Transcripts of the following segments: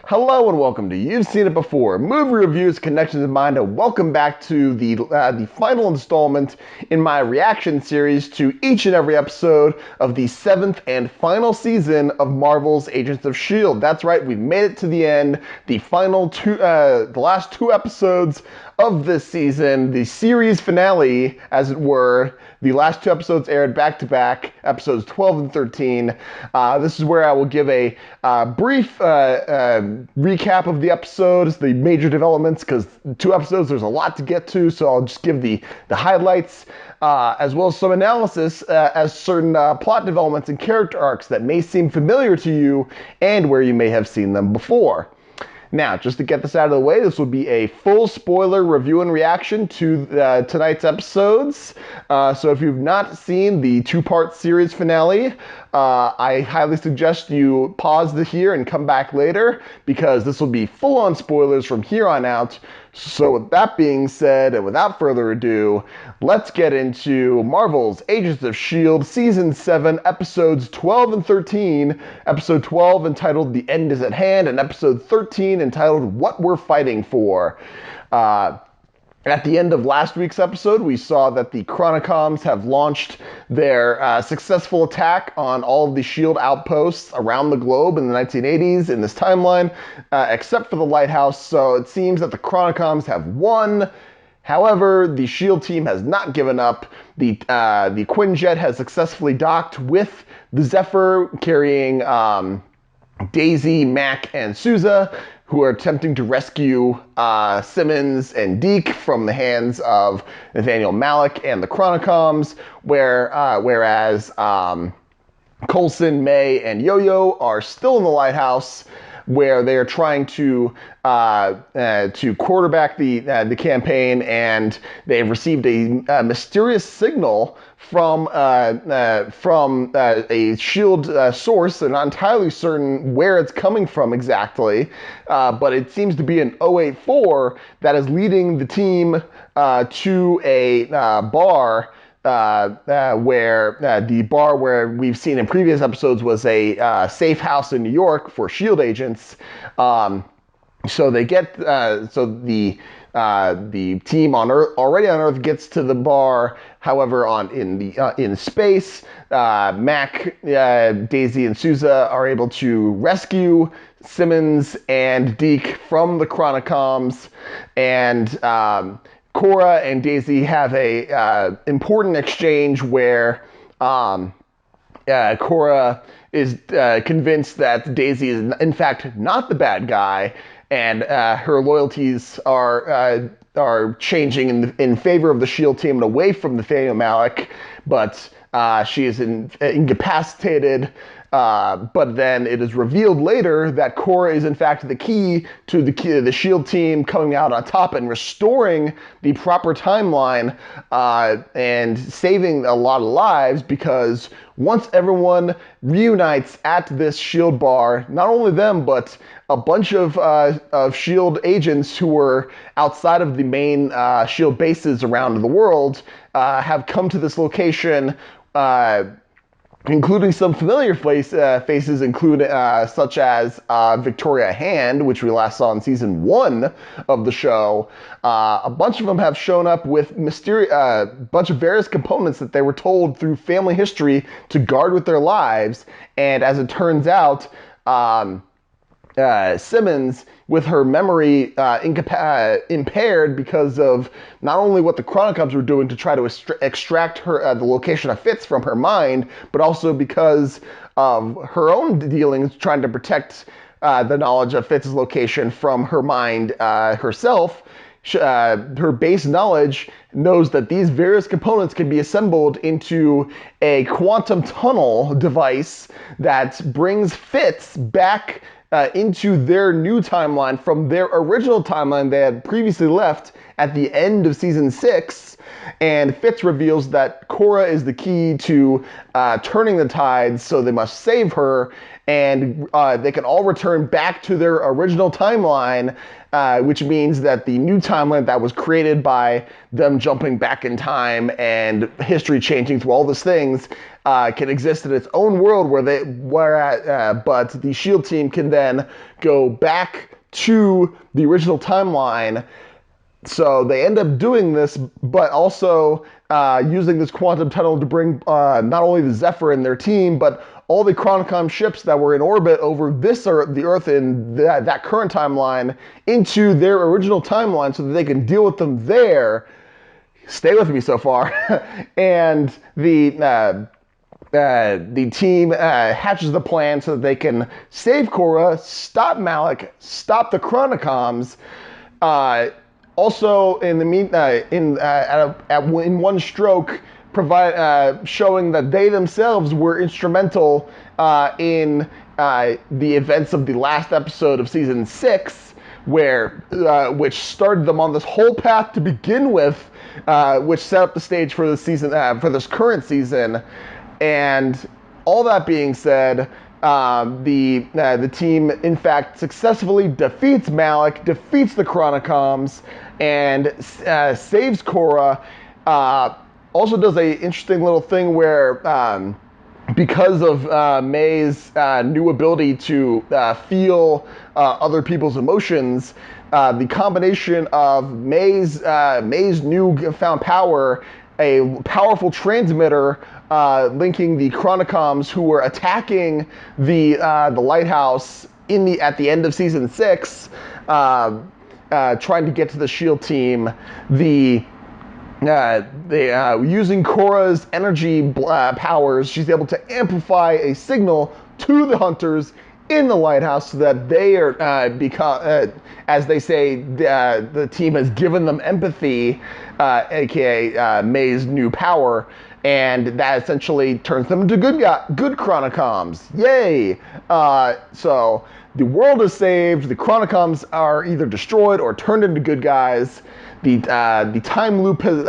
Hello and welcome to You've Seen It Before, movie reviews, connections of mind, and welcome back to the final installment in my reaction series to each and every episode of the 7th and final season of Marvel's Agents of S.H.I.E.L.D. That's right, we've made it to the end, the last two episodes of this season, the series finale, as it were. The last two episodes aired back-to-back, episodes 12 and 13. This is where I will give a brief recap of the episodes, the major developments, because two episodes, there's a lot to get to, so I'll just give the highlights, as well as some analysis as certain plot developments and character arcs that may seem familiar to you and where you may have seen them before. Now, just to get this out of the way, this will be a full spoiler review and reaction to tonight's episodes. So if you've not seen the two-part series finale, I highly suggest you pause here and come back later, because this will be full-on spoilers from here on out. So with that being said, and without further ado, let's get into Marvel's Agents of S.H.I.E.L.D. Season 7, Episodes 12 and 13. Episode 12 entitled The End Is at Hand, and Episode 13 entitled What We're Fighting For. At the end of last week's episode, we saw that the Chronicoms have launched their successful attack on all of the S.H.I.E.L.D. outposts around the globe in the 1980s in this timeline, except for the lighthouse. So it seems that the Chronicoms have won. However, the S.H.I.E.L.D. team has not given up. The Quinjet has successfully docked with the Zephyr, carrying Daisy, Mac, and Sousa, who are attempting to rescue Simmons and Deke from the hands of Nathaniel Malick and the Chronicoms, whereas Coulson, May, and Yo-Yo are still in the lighthouse, where they are trying to quarterback the campaign, and they've received a mysterious signal from a S.H.I.E.L.D. source. They're not entirely certain where it's coming from exactly, but it seems to be an 084 that is leading the team to a bar. Where the bar where we've seen in previous episodes was a safe house in New York for S.H.I.E.L.D. agents. So they get the team already on Earth gets to the bar. However, in space, Mac, Daisy, and Sousa are able to rescue Simmons and Deke from the Chronicoms, and Cora and Daisy have a important exchange where Cora is convinced that Daisy is in fact not the bad guy, and her loyalties are changing in favor of the S.H.I.E.L.D. team and away from Nathaniel Malick, but she is incapacitated. But then it is revealed later that Cora is in fact the key to the S.H.I.E.L.D. team coming out on top and restoring the proper timeline, and saving a lot of lives, because once everyone reunites at this S.H.I.E.L.D. bar, not only them, but a bunch of S.H.I.E.L.D. agents who were outside of the main S.H.I.E.L.D. bases around the world have come to this location, including some familiar faces, such as Victoria Hand, which we last saw in season 1 of the show. A bunch of them have shown up with bunch of various components that they were told through family history to guard with their lives. And as it turns out, Simmons, with her memory impaired because of not only what the Chronicoms were doing to try to extract her the location of Fitz from her mind, but also because of her own dealings trying to protect the knowledge of Fitz's location from her mind herself. Her base knowledge knows that these various components can be assembled into a quantum tunnel device that brings Fitz back into their new timeline from their original timeline they had previously left at the end of season 6. And Fitz reveals that Cora is the key to turning the tides, so they must save her. and they can all return back to their original timeline, which means that the new timeline that was created by them jumping back in time and history changing through all these things can exist in its own world but the SHIELD team can then go back to the original timeline. So they end up doing this, but also using this quantum tunnel to bring not only the Zephyr and their team, but all the Chronicom ships that were in orbit over the Earth in that current timeline into their original timeline so that they can deal with them there. Stay with me so far. And the team hatches the plan so that they can save Korra, stop Malik, stop the Chronicoms. Also, in the in one stroke, showing that they themselves were instrumental in the events of the last episode of season 6, which started them on this whole path to begin with, which set up the stage for the season, for this current season. And all that being said, the team in fact successfully defeats Malik, defeats the Chronicoms, and saves Korra. Also does a interesting little thing where because of May's new ability to feel other people's emotions, the combination of May's new found power, a powerful transmitter linking the Chronicoms who were attacking the lighthouse at the end of season 6, trying to get to the SHIELD team. Using Korra's energy powers, she's able to amplify a signal to the hunters in the lighthouse so that they are as they say, the team has given them empathy, aka May's new power, and that essentially turns them into good Chronicoms. Yay! So the world is saved. The Chronicoms are either destroyed or turned into good guys. The time loop has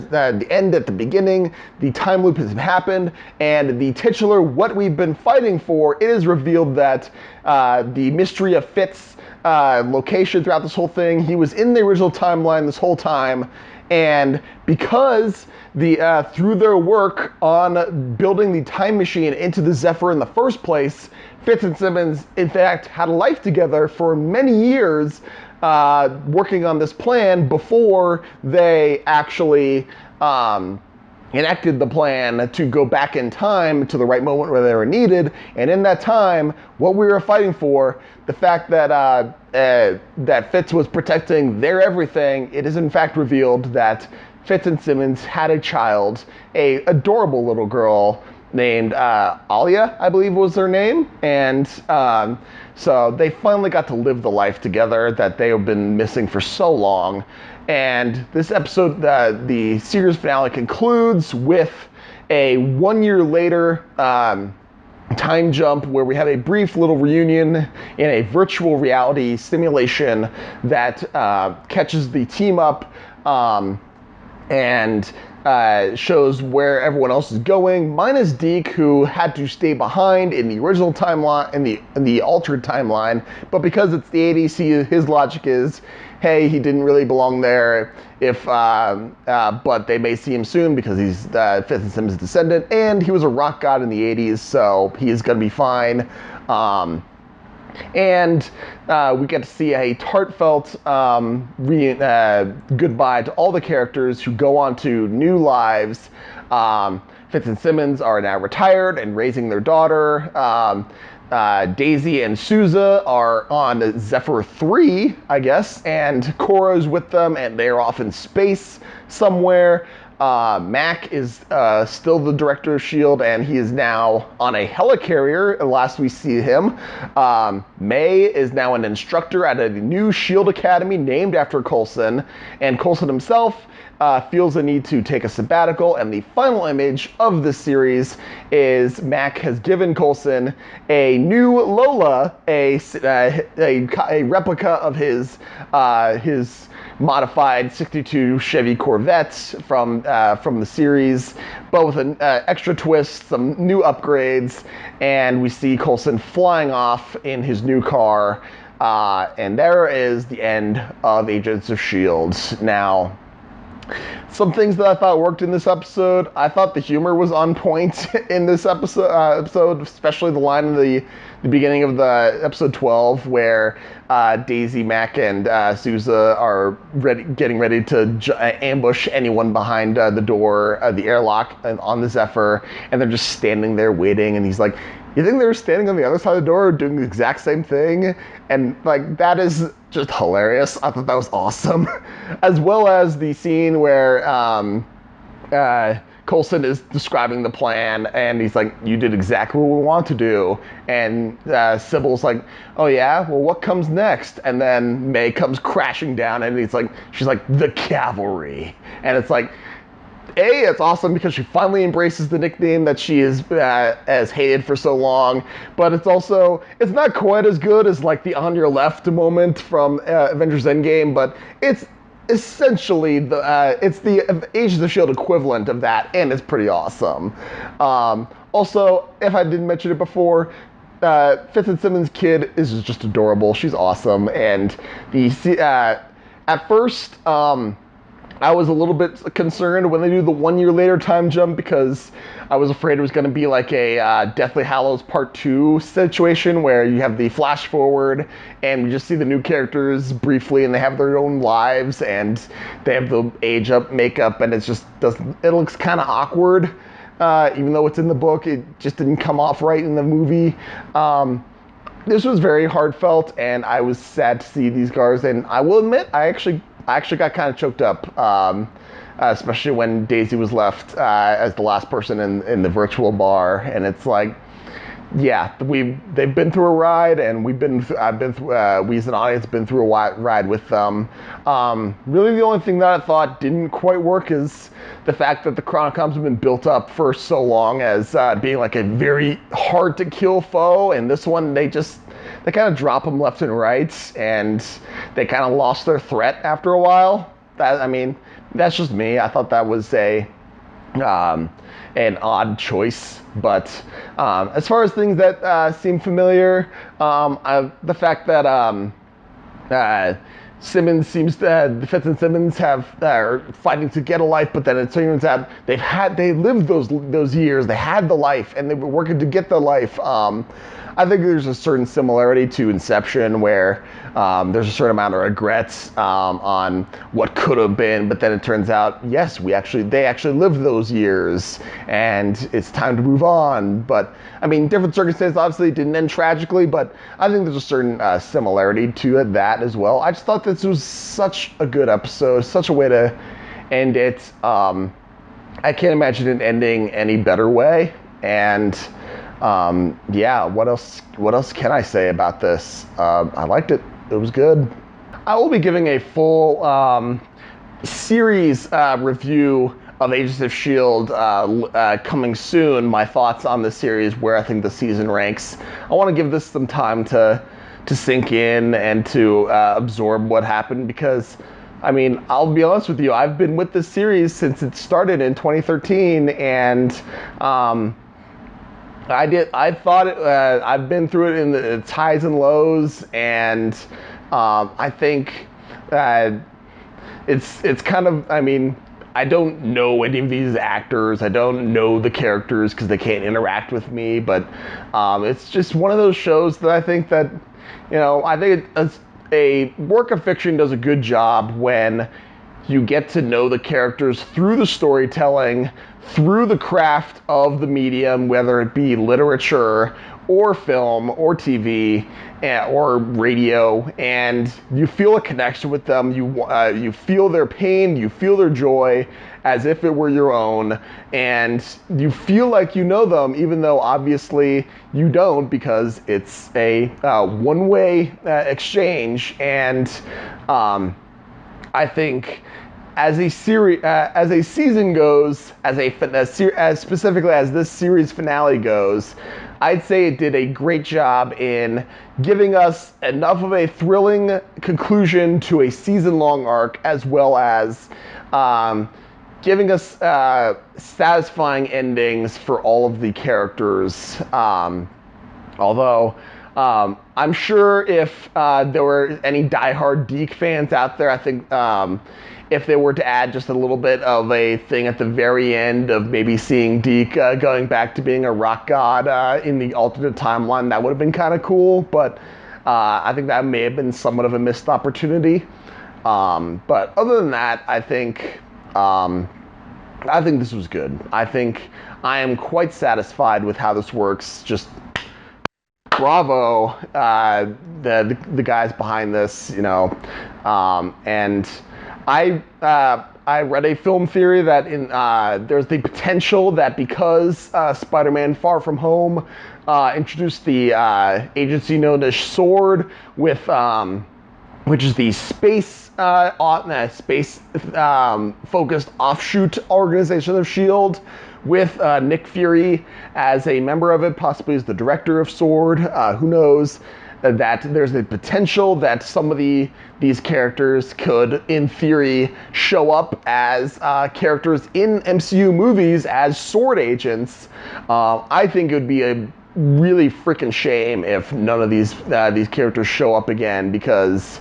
the end at the beginning. The time loop has happened, and the titular "What We've Been Fighting For" it is revealed that the mystery of Fitz location throughout this whole thing. He was in the original timeline this whole time, and because through their work on building the time machine into the Zephyr in the first place, Fitz and Simmons, in fact, had a life together for many years, working on this plan before they actually enacted the plan to go back in time to the right moment where they were needed. And in that time, what we were fighting for, the fact that that Fitz was protecting their everything, it is in fact revealed that Fitz and Simmons had a child, a adorable little girl named Alia, I believe was her name. And so they finally got to live the life together that they have been missing for so long. And this episode, the series finale concludes with a 1 year later time jump where we have a brief little reunion in a virtual reality simulation that catches the team up and shows where everyone else is going, minus Deke, who had to stay behind in the original timeline, in the altered timeline. But because it's the 80s, his logic is, hey, he didn't really belong there. But they may see him soon because he's Fitz and Simmons' descendant, and he was a rock god in the 80s, so he is gonna be fine. And we get to see a heartfelt goodbye to all the characters who go on to new lives. Fitz and Simmons are now retired and raising their daughter. Daisy and Sousa are on Zephyr 3, I guess, and Korra's with them, and they're off in space somewhere. Mac is still the director of S.H.I.E.L.D., and he is now on a helicarrier, last we see him. May is now an instructor at a new S.H.I.E.L.D. Academy named after Coulson, and Coulson himself feels a need to take a sabbatical, and the final image of the series is Mac has given Coulson a new Lola, a replica of his modified '62 Chevy Corvette from the series, but with an extra twist, some new upgrades, and we see Coulson flying off in his new car, and there is the end of Agents of S.H.I.E.L.D. Now, some things that I thought worked in this episode. I thought the humor was on point in this episode, especially the line in the beginning of the episode 12 where Daisy, Mac, and Sousa are getting ready to ambush anyone behind the door, the airlock on the Zephyr, and they're just standing there waiting, and he's like, you think they were standing on the other side of the door doing the exact same thing? And like, that is just hilarious. I thought that was awesome. As well as the scene where Coulson is describing the plan, and he's like, you did exactly what we want to do. And Sybil's like, oh yeah? Well, what comes next? And then May comes crashing down, and she's like, the cavalry. And it's like, it's awesome because she finally embraces the nickname that she has hated for so long, but it's not quite as good as like the on your left moment from Avengers Endgame, but it's essentially it's the Agents of S.H.I.E.L.D. equivalent of that, and it's pretty awesome. Also, if I didn't mention it before, Fitz and Simmons' kid is just adorable. She's awesome, and at first, I was a little bit concerned when they do the 1 year later time jump because I was afraid it was going to be like a Deathly Hallows Part 2 situation where you have the flash forward and we just see the new characters briefly and they have their own lives and they have the age up makeup and it looks kind of awkward. Even though it's in the book, it just didn't come off right in the movie. This was very heartfelt and I was sad to see these guys, and I will admit, I actually got kind of choked up, especially when Daisy was left as the last person in the virtual bar, and it's like, yeah, they've been through a ride, and we as an audience have been through a ride with them. Really, the only thing that I thought didn't quite work is the fact that the Chronicoms have been built up for so long as being like a very hard to kill foe, and this one they kind of drop them left and right, and they kind of lost their threat after a while. That's just me. I thought that was an odd choice. But as far as things that seem familiar, the fact that Simmons Fitz and Simmons are fighting to get a life, but then it turns out they lived those years, they had the life, and they were working to get the life. I think there's a certain similarity to Inception where there's a certain amount of regrets on what could have been, but then it turns out, yes, they actually lived those years, and it's time to move on. But different circumstances obviously didn't end tragically, but I think there's a certain similarity to that as well. I just thought this was such a good episode, such a way to end it. I can't imagine it ending any better way, and what else can I say about this? I liked it. It was good. I will be giving a full series review of Agents of S.H.I.E.L.D. Coming soon. My thoughts on the series, where I think the season ranks. I want to give this some time to sink in and to absorb what happened because, I'll be honest with you, I've been with this series since it started in 2013, and I've been through it in its highs and lows, and I think it's kind of, I don't know any of these actors. I don't know the characters because they can't interact with me, but it's just one of those shows that I think that, I think a work of fiction does a good job when you get to know the characters through the storytelling, through the craft of the medium, whether it be literature or film or TV or radio, and you feel a connection with them. You feel their pain, you feel their joy as if it were your own, and you feel like you know them, even though obviously you don't, because it's a one-way exchange. And I think as a series, as a season goes, as specifically as this series finale goes, I'd say it did a great job in giving us enough of a thrilling conclusion to a season-long arc, as well as giving us satisfying endings for all of the characters. Although I'm sure if there were any diehard Deke fans out there, I think if they were to add just a little bit of a thing at the very end of maybe seeing Deke going back to being a rock god in the alternate timeline, that would have been kind of cool. But I think that may have been somewhat of a missed opportunity. But other than that, I think this was good. I think I am quite satisfied with how this works. Just bravo, the guys behind this, you know. And I read a film theory that there's the potential that because Spider-Man Far From Home introduced the agency known as SWORD, which is the space focused offshoot organization of S.H.I.E.L.D., with Nick Fury as a member of it, possibly as the director of SWORD. Who knows? That there's the potential that some of these characters could, in theory, show up as characters in MCU movies as SWORD agents. I think it would be a really freaking shame if none of these characters show up again, because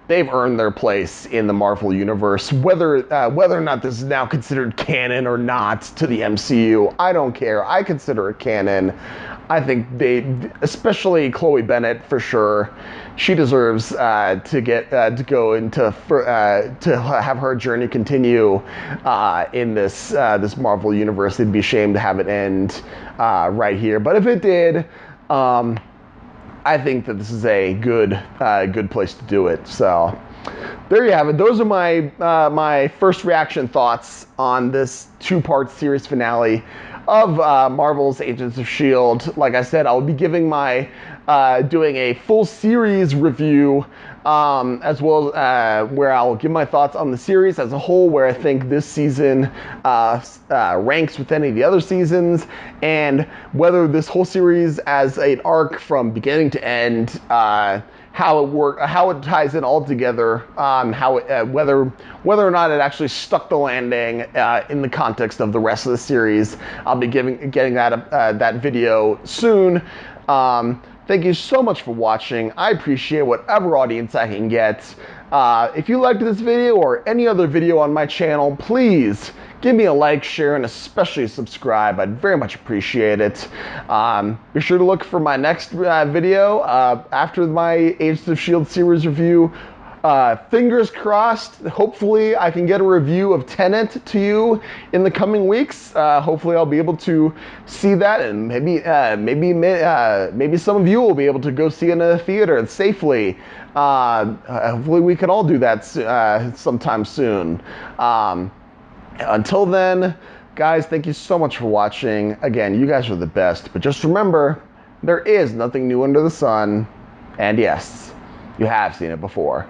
they've earned their place in the Marvel universe. Whether or not this is now considered canon or not to the MCU, I don't care. I consider it canon. I think especially Chloe Bennett, for sure, she deserves to go into to have her journey continue in this Marvel universe. It'd be a shame to have it end right here. But if it did, I think that this is a good place to do it. So there you have it. Those are my first reaction thoughts on this 2-part series finale of Marvel's Agents of S.H.I.E.L.D. Like I said, I'll be giving doing a full series review, as well as where I'll give my thoughts on the series as a whole, where I think this season ranks with any of the other seasons, and whether this whole series as an arc from beginning to end, how it ties in all together, whether or not it actually stuck the landing in the context of the rest of the series. I'll be getting that video soon. Thank you so much for watching. I appreciate whatever audience I can get. If you liked this video or any other video on my channel, please give me a like, share, and especially subscribe. I'd very much appreciate it. Be sure to look for my next video after my Agents of S.H.I.E.L.D. series review. Fingers crossed, hopefully I can get a review of Tenet to you in the coming weeks. Hopefully I'll be able to see that, and maybe some of you will be able to go see it in a theater safely. Hopefully we can all do that sometime soon. Until then, guys, thank you so much for watching. Again, you guys are the best, but just remember, there is nothing new under the sun, and yes, you have seen it before.